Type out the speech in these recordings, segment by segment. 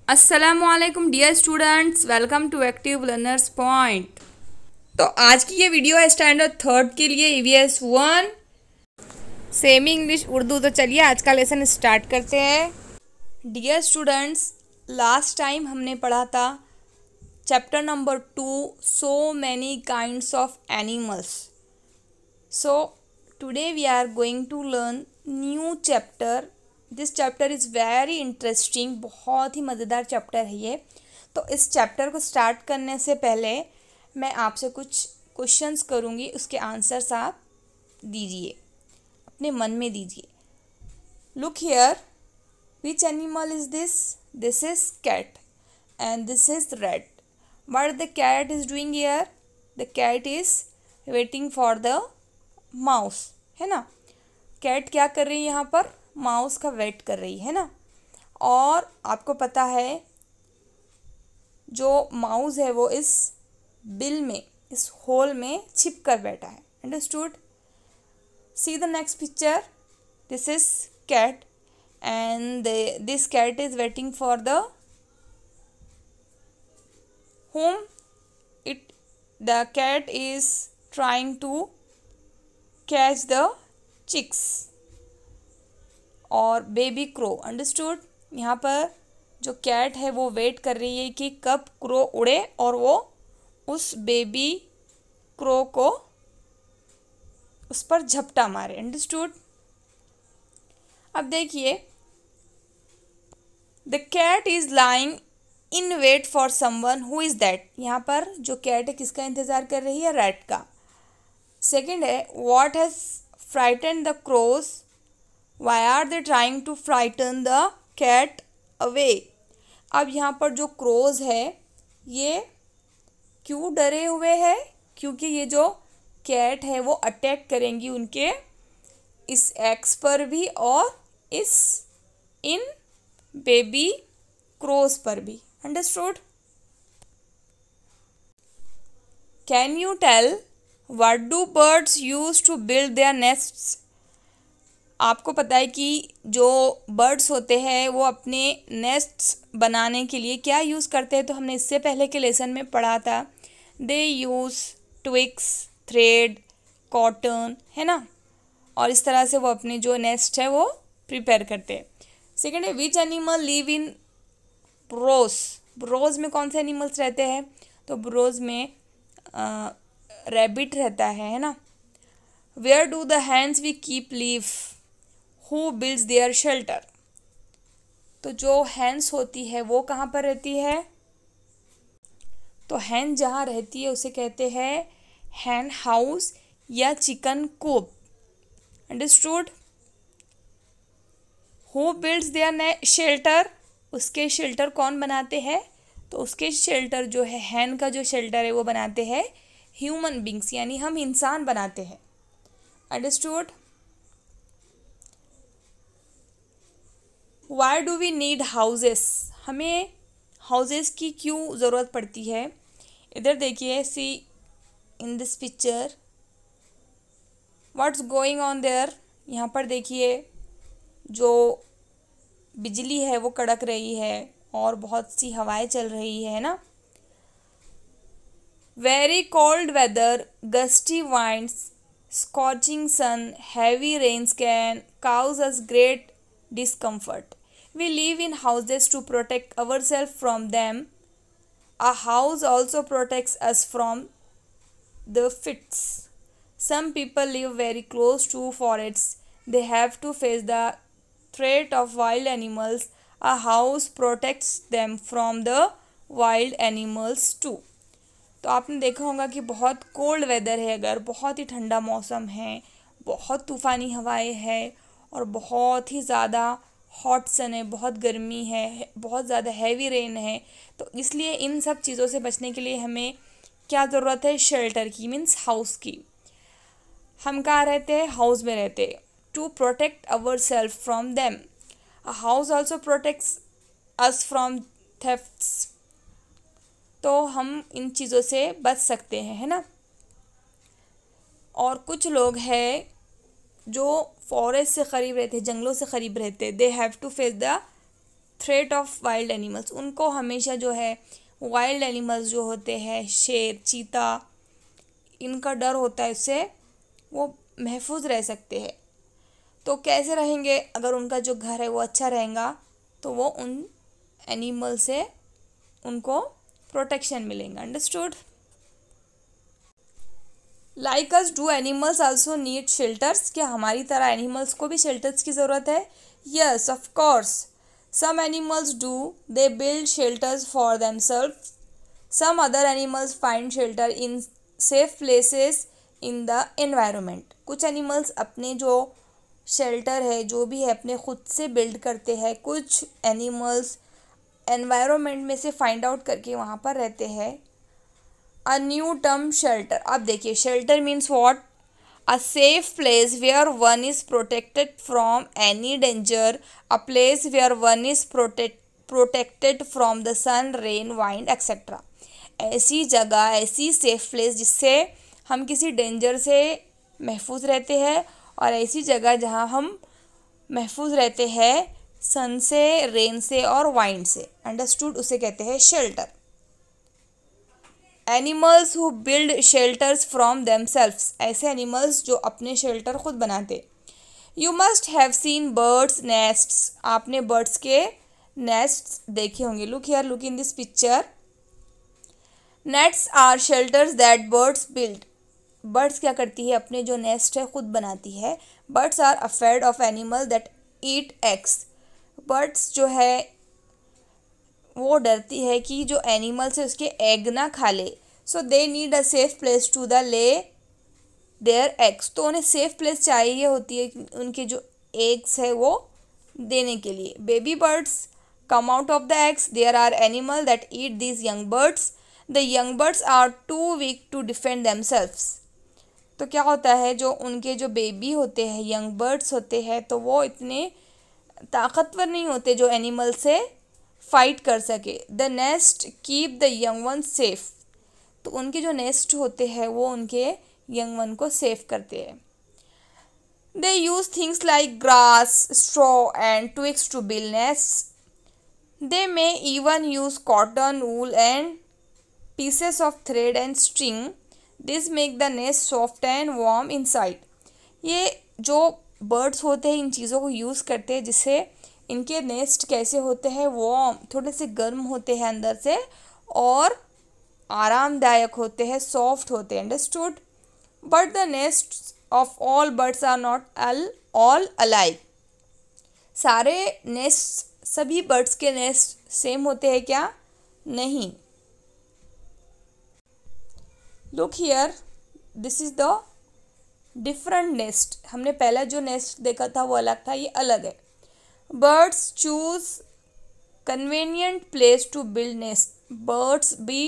अस्सलामुअलैकुम dear students, welcome to active learners point. तो आज की ये वीडियो है स्टैंडर्ड थर्ड के लिए EVS 1 सेमी इंग्लिश उर्दू। तो चलिए आज का लेसन स्टार्ट करते हैं। डियर स्टूडेंट्स, लास्ट टाइम हमने पढ़ा था chapter number 2 so many kinds of animals. So today we are going to learn new chapter. This chapter is very interesting, बहुत ही मज़ेदार चैप्टर है ये। तो इस चैप्टर को स्टार्ट करने से पहले मैं आपसे कुछ क्वेश्चंस करूँगी, उसके आंसर्स आप दीजिए, अपने मन में दीजिए। Look here, which animal is this? This is cat and this is red. What the cat is doing here? The cat is waiting for the mouse, है ना। कैट क्या कर रही है यहाँ पर? माउस का वेट कर रही है ना। और आपको पता है जो माउस है वो इस बिल में, इस होल में छिप कर बैठा है। Understood? See the next picture. This is cat and this cat is waiting for the whom? The cat is trying to catch the chicks और बेबी क्रो। अंडरस्टूड? यहाँ पर जो कैट है वो वेट कर रही है कि कब क्रो उड़े और वो उस बेबी क्रो को उस पर झपटा मारे। अंडरस्टूड? अब देखिए, the cat is lying in wait for someone. Who is that? यहाँ पर जो कैट है किसका इंतजार कर रही है? रैट का। सेकंड है, what has frightened the crows? Why are they trying to frighten the cat away? अब यहाँ पर जो क्रोज है ये क्यों डरे हुए हैं? क्योंकि ये जो कैट है वो अटैक करेंगी उनके इस एग्स पर भी और इस इन बेबी क्रोज पर भी। Understood? Can you tell what do birds use to build their nests? आपको पता है कि जो बर्ड्स होते हैं वो अपने नेस्ट्स बनाने के लिए क्या यूज़ करते हैं? तो हमने इससे पहले के लेसन में पढ़ा था, दे यूज़ ट्विग्स, थ्रेड, कॉटन, है ना। और इस तरह से वो अपने जो नेस्ट है वो प्रिपेयर करते हैं। सेकेंड है, which animal live in burrows? Burrows में कौन से एनिमल्स रहते हैं? तो ब्रोज में रैबिट रहता है ना। Where do the hens we keep live? Who builds their shelter? तो जो हैंस होती है वो कहाँ पर रहती है? तो हैन जहाँ रहती है उसे कहते हैं हैन हाउस या chicken coop. Understood? Who builds their shelter? उसके शेल्टर कौन बनाते हैं? तो उसके शेल्टर जो है, हैन का जो शेल्टर है वो बनाते हैं ह्यूमन बींग्स, यानी हम इंसान बनाते हैं। Understood? Why do we need houses? हमें हाउसेस की क्यों ज़रूरत पड़ती है? इधर देखिए, see in this picture what's going on there. यहाँ पर देखिए जो बिजली है वो कड़क रही है और बहुत सी हवाएं चल रही है ना। Very cold weather, gusty winds, scorching sun, heavy rains can cause us great discomfort. We live in houses to protect ourselves from them. A house also protects us from the fits. Some people live very close to forests. They have to face the threat of wild animals. A house protects them from the wild animals too. तो आपने देखा होगा कि बहुत cold weather है, अगर बहुत ही ठंडा मौसम है, बहुत तूफ़ानी हवाएं हैं और बहुत ही ज़्यादा हॉट सन है, बहुत गर्मी है, बहुत ज़्यादा हैवी रेन है, तो इसलिए इन सब चीज़ों से बचने के लिए हमें क्या ज़रूरत है? शेल्टर की, मीन्स हाउस की। हम कहाँ रहते हैं? हाउस में रहते हैं। To protect our self from them. A house also protects us from thefts. तो हम इन चीज़ों से बच सकते हैं, है ना। और कुछ लोग हैं जो फॉरेस्ट से करीब रहते हैं, जंगलों से करीब रहते हैं, they have to face the threat of wild animals. उनको हमेशा जो है वाइल्ड एनिमल्स जो होते हैं, शेर, चीता, इनका डर होता है, इससे वो महफूज रह सकते हैं। तो कैसे रहेंगे? अगर उनका जो घर है वो अच्छा रहेगा तो वो उन एनिमल से उनको प्रोटेक्शन मिलेगा। Understood? Like us do animals also need shelters? क्या हमारी तरह एनिमल्स को भी शेल्टर्स की ज़रूरत है? Yes, of course. Some animals do, they build shelters for themself. Some other animals find shelter in safe places in the environment. कुछ animals अपने जो शेल्टर है, जो भी है, अपने खुद से बिल्ड करते हैं। कुछ एनिमल्स एनवायरनमेंट में से फाइंड आउट करके वहाँ पर रहते हैं। A new term shelter. अब देखिए, shelter means what? A safe place where one is protected from any danger, a place where one is protected from the sun, rain, wind etcetera. ऐसी जगह, ऐसी सेफ प्लेस जिससे हम किसी danger से महफूज रहते हैं, और ऐसी जगह जहाँ हम महफूज रहते हैं सन से, रेन से और वाइंड से। अंडरस्टूड? उसे कहते हैं shelter. Animals who build shelters from themselves. ऐसे एनिमल्स जो अपने शेल्टर खुद बनाते। You must have seen birds nests. आपने बर्ड्स के नेस्ट्स देखे होंगे। Look here, look in this picture. Nets are shelters that birds build. Birds क्या करती है? अपने जो नेस्ट है खुद बनाती है। Birds are afraid of animal that eat eggs. Birds जो है वो डरती है कि जो एनिमल्स है उसके एग ना खा ले। So they need a safe place to the lay their eggs. तो उन्हें सेफ प्लेस चाहिए होती है उनके जो एग्स है वो देने के लिए। Baby birds come out of the eggs. There are animal that eat these young birds. The young birds are too weak to defend themselves. तो क्या होता है, जो उनके जो बेबी होते हैं, यंग बर्ड्स होते हैं, तो वो इतने ताकतवर नहीं होते जो एनिमल से फाइट कर सके। The nest keep the young one safe. तो उनके जो नेस्ट होते हैं वो उनके यंग वन को सेफ करते हैं। They use things like grass, straw and twigs to build nests. They may even use cotton, wool and pieces of thread and string. This make the nest soft and warm inside. ये जो birds होते हैं इन चीज़ों को use करते हैं जिससे इनके नेस्ट कैसे होते हैं? वार्म, थोड़े से गर्म होते हैं अंदर से, और आरामदायक होते हैं, सॉफ्ट होते हैं। Understood? But the nest of all birds are not all alike. सारे नेस्ट, सभी बर्ड्स के नेस्ट सेम होते हैं क्या? नहीं। Look here, this is the different nest. हमने पहला जो नेस्ट देखा था वो अलग था, ये अलग है। Birds choose convenient place to build nest. Birds भी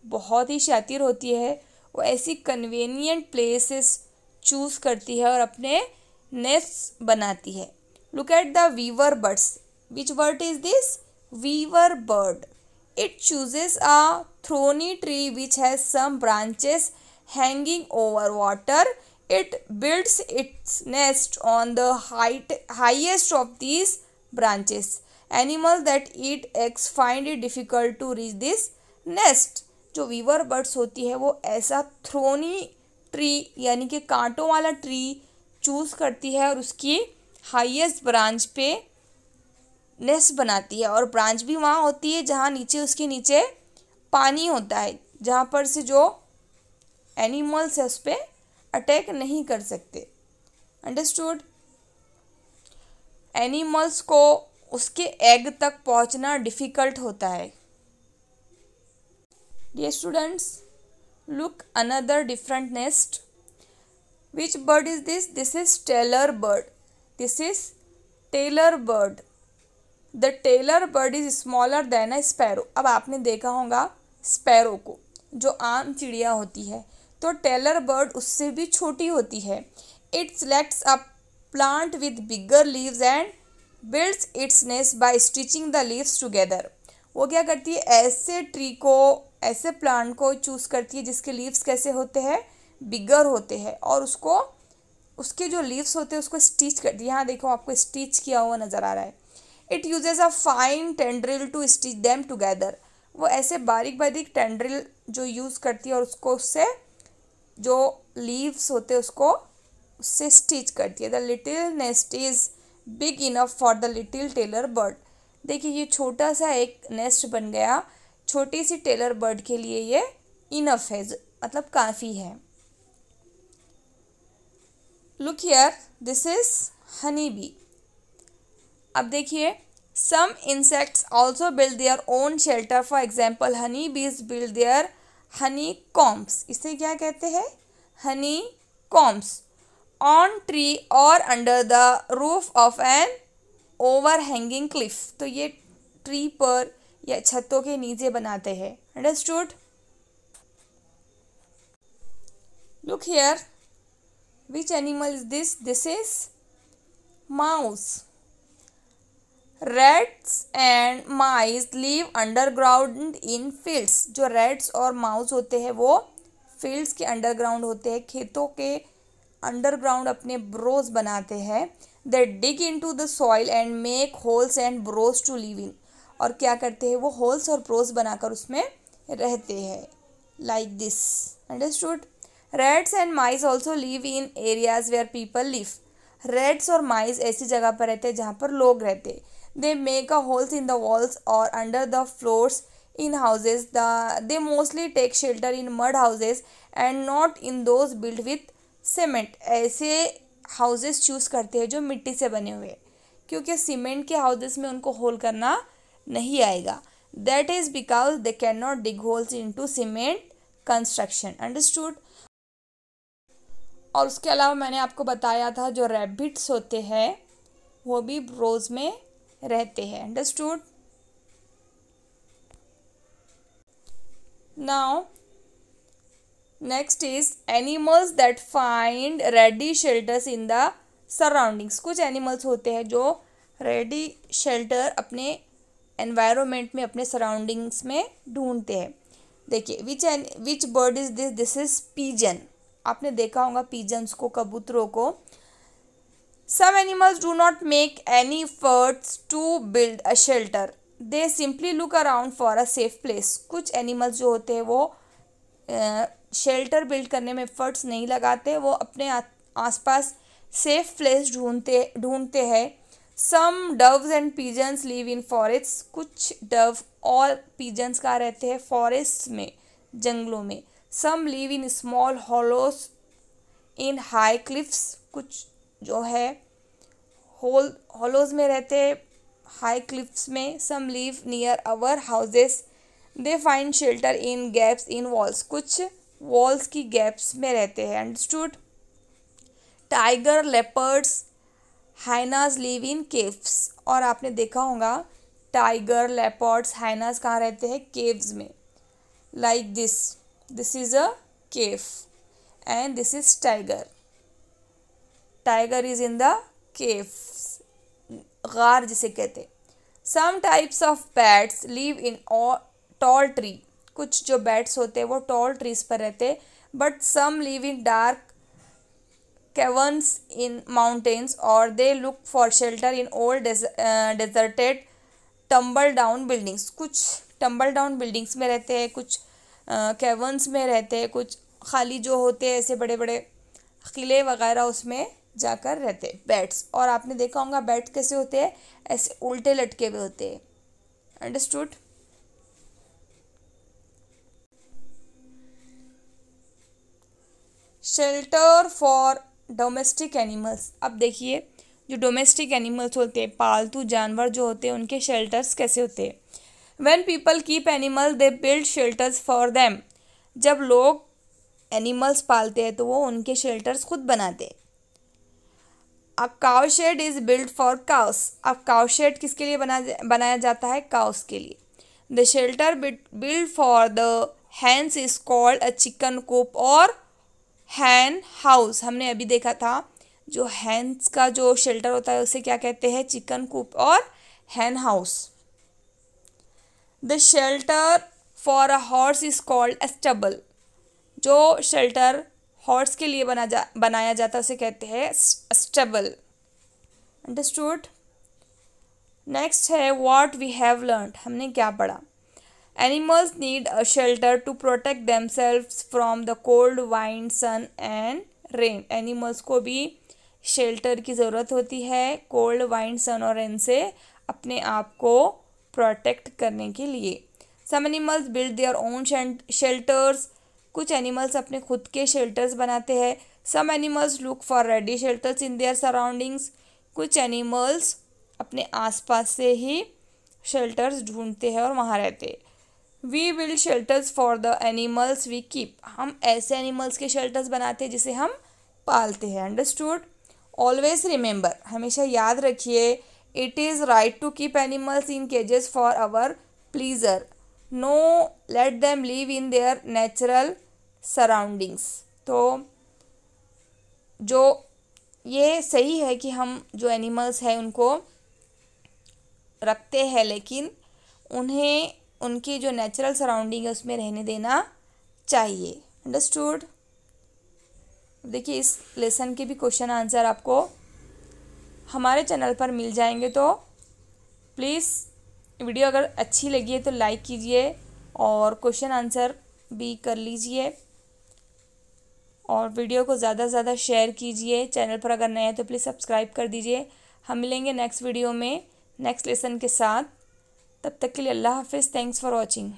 बहुत ही शातिर होती है, वो ऐसी कन्वीनियंट प्लेसेस चूज करती है और अपने नेस्ट बनाती है। Look at the weaver birds. Which bird is this? Weaver bird. It chooses a thorny tree which has some branches hanging over water. It builds its nest on the highest of these branches. Animals that eat eggs find it difficult to reach this nest. जो Weaver birds होती है वो ऐसा thorny tree यानी कि कांटों वाला tree choose करती है और उसकी हाईएस्ट ब्रांच पे नेस्ट बनाती है। और ब्रांच भी वहाँ होती है जहाँ नीचे, उसके नीचे पानी होता है, जहाँ पर से जो एनिमल्स है उस पर अटैक नहीं कर सकते। अंडरस्टूड? एनिमल्स को उसके एग तक पहुँचना डिफ़िकल्ट होता है। Dear students, look another different nest. Which bird is this? This is tailor bird. This is tailor bird. The tailor bird is smaller than a sparrow. अब आपने देखा होगा स्पैरो को, जो आम चिड़िया होती है, तो टेलर बर्ड उससे भी छोटी होती है। It selects a plant with bigger leaves and builds its nest by stitching the leaves together. वो क्या करती है? ऐसे ट्री को, ऐसे प्लांट को चूज़ करती है जिसके लीव्स कैसे होते हैं? बिगर होते हैं, और उसको उसके जो लीव्स होते हैं उसको स्टिच करती है। यहाँ देखो आपको स्टिच किया हुआ नज़र आ रहा है। It uses a fine tendril to stitch them together. वो ऐसे बारीक बारीक टेंड्रिल जो यूज़ करती है और उसको उससे जो लीव्स होते हैं उसको उससे स्टिच करती है। The little nest is big enough for the little tailor bird. देखिए ये छोटा सा एक नेस्ट बन गया छोटी सी टेलर बर्ड के लिए, ये इनफ है मतलब काफ़ी है। Look here, this is honey bee. अब देखिए some insects also build their own shelter. For example honey bees build their honey combs. इसे क्या कहते हैं? Honey combs. ऑन ट्री और under the roof of an overhanging cliff. तो ये tree पर या छतों के नीचे बनाते हैं। Understood? Look here, which animal is this? This is mouse. Rats and mice live underground in fields. जो रैट्स और माउस होते हैं वो फील्ड्स के अंडरग्राउंड होते हैं, खेतों के अंडरग्राउंड अपने ब्रोज बनाते हैं। They dig into the soil and make holes and burrows to live in. और क्या करते हैं वो होल्स और ब्रोज बनाकर उसमें रहते हैं, like this. Understood? Rats and mice also live in areas where people live. Rats और माइस ऐसी जगह पर रहते हैं जहाँ पर लोग रहते हैं। They make a holes in the walls और under the floors in houses. They mostly take shelter in mud houses and not in those built with cement. ऐसे हाउसेस चूज़ करते हैं जो मिट्टी से बने हुए, क्योंकि सीमेंट के हाउसेस में उनको होल करना नहीं आएगा। That is because they cannot dig holes into cement construction. Understood? और उसके अलावा मैंने आपको बताया था जो रैबिट्स होते हैं वो भी ब्रोज में रहते हैं। Understood? Now, next is animals that find ready shelters in the surroundings. कुछ animals होते हैं जो ready shelter अपने environment में, अपने surroundings में ढूंढते हैं। देखिए which bird is this? This is pigeon. आपने देखा होगा pigeons को, कबूतरों को। Some animals do not make any efforts to build a shelter. They simply look around for a safe place. कुछ एनिमल्स जो होते हैं वो शेल्टर बिल्ड करने में एफर्ट्स नहीं लगाते, वो अपने आसपास सेफ प्लेस ढूंढते हैं। Some doves and pigeons live in forest. कुछ डव और पिजन्स कहाँ रहते हैं? फॉरेस्ट में, जंगलों में। Some live in small hollows in high cliffs. कुछ जो है हॉलोज में रहते हैं, हाई क्लिफ्स में। Some live near our houses. They find shelter in gaps in walls. कुछ वॉल्स की गैप्स में रहते हैं। Understood? Tiger, leopards, hyenas live in caves. और आपने देखा होगा टाइगर, लेपर्ड्स, हाइनास कहाँ रहते हैं? केव्स में, like this. This is a cave and this is tiger. Tiger is in the cave, गार जिसे कहते। Some types of bats live in tall tree. कुछ जो बैट्स होते हैं वो टॉल ट्रीज पर रहते, but some live in dark caverns in mountains, or they look for shelter in old deserted tumble down buildings. कुछ tumble down buildings में रहते हैं, कुछ caverns में रहते हैं, कुछ खाली जो होते हैं ऐसे बड़े बड़े किले वगैरह उसमें जाकर रहते हैं बैट्स। और आपने देखा होगा बैट्स कैसे होते हैं? ऐसे उल्टे लटके हुए होते हैं। Understood? Shelter for domestic animals. अब देखिए जो डोमेस्टिक एनिमल्स होते हैं, पालतू जानवर जो होते हैं, उनके शेल्टर्स कैसे होते हैं? When people keep animal they build shelters for them. जब लोग एनिमल्स पालते हैं तो वो उनके शेल्टर्स खुद बनाते हैं। A cow shed is build for cows. अब काउ शेड किसके लिए बनाया जाता है? काउस के लिए। The shelter build for the hens is called a chicken coop और हैन हाउस। हमने अभी देखा था जो हैंस का जो शेल्टर होता है उसे क्या कहते हैं? चिकन कूप और hen house. The shelter for a horse is called a stable. जो शेल्टर हॉर्स के लिए बनाया जाता है उसे कहते हैं स्टेबल। अंडरस्टूड। नेक्स्ट है व्हाट वी हैव लर्नड, हमने क्या पढ़ा। Animals need a shelter to protect themselves from the cold wind sun and rain. Animals को भी शेल्टर की ज़रूरत होती है कोल्ड वाइंड सन और रेन से अपने आप को प्रोटेक्ट करने के लिए। Some animals build their own shelters, कुछ एनिमल्स अपने खुद के शेल्टर्स बनाते हैं। Some animals look for ready shelters in their surroundings, कुछ एनिमल्स अपने आसपास से ही शेल्टर्स ढूंढते हैं और वहाँ रहते हैं। We build shelters for the animals we keep, हम ऐसे एनिमल्स के शेल्टर्स बनाते हैं जिसे हम पालते हैं। अंडरस्टूड। ऑलवेज रिमेंबर, हमेशा याद रखिए, it is right to keep animals in cages for our pleasure, no let them live in their natural surroundings. तो जो ये सही है कि हम जो एनिमल्स हैं उनको रखते हैं, लेकिन उन्हें उनकी जो नेचुरल सराउंडिंग है उसमें रहने देना चाहिए। अंडरस्टूड। देखिए इस लेसन के भी क्वेश्चन आंसर आपको हमारे चैनल पर मिल जाएंगे, तो प्लीज़ वीडियो अगर अच्छी लगी है तो लाइक कीजिए और क्वेश्चन आंसर भी कर लीजिए और वीडियो को ज़्यादा से ज़्यादा शेयर कीजिए। चैनल पर अगर नए हैं तो प्लीज़ सब्सक्राइब कर दीजिए। हम मिलेंगे नेक्स्ट वीडियो में नेक्स्ट लेसन के साथ। तब तक के लिए अल्लाह हाफिज़। Thanks for watching.